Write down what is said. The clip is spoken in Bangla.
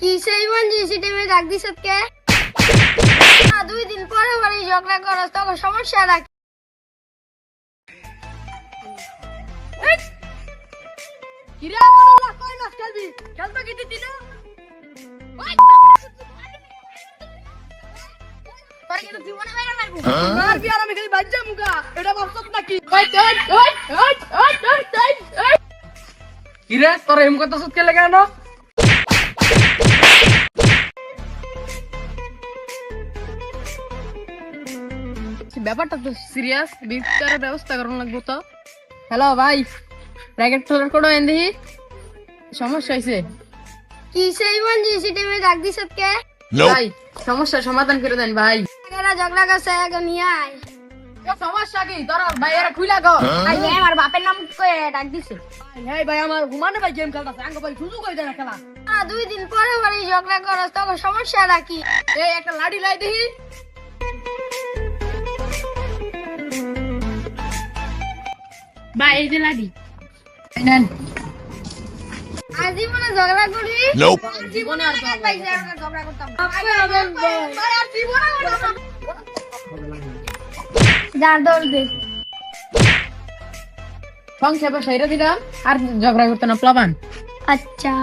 কি সেই মঞ্জি টাইমে ডাক দিছত কে? দুই দিন পরে পরে ঝগড়া করস তখন সমস্যা রাখ। কিরে আমানুল্লাহ কই মাছ খেলবি? খেলতো কি দিতি না? ওই তোর কিন্তু জীবনে বাইরে মারবো। মারবি আর আমি খালি বাজ্জা মুগা। এটা বাস্তব নাকি? কিরে তোর এম কথা সুত কে কেন? ব্যাপারটা তো সিরিয়াস, বিচারের ব্যবস্থা করানো লাগবে তো। হ্যালো ভাই, প্যাকেট তোলার কোড এনে দিই। সমস্যা হয়েছে কি সেই মঞ্জি টাইমে ডাক দিছত কে? ভাই, সমস্যার সমাধান করে দেন ভাই। এরা ঝগড়া করছে আগে নিয়ে আয়। সমস্যা কি তোর ভাই? এরা খুইলা গো। আই আমার বাপের নাম কয়ে ডাক দিছে। এই ভাই আমার ঘুমানে ভাই গেম খেলতাছে, আঙ্গ ভাই সুযোগ হয়ে যায় খেলা। দুই দিন পরে পরে ঝগড়া করস তখন সমস্যা রাখি। এই একটা লাঠি লাই দেখি। ভাই এই যে লাঠি নেন। আর জীবনে ঝগড়া করি? Nope. জীবনে আর পাইছে আমরা ঝগড়া করতাম না। ভাই আর জীবনে করব না। যা দৌড় দে। সংক্ষেপে সাইরা দিলাম, আর ঝগড়া করতে না প্লাবান। আচ্ছা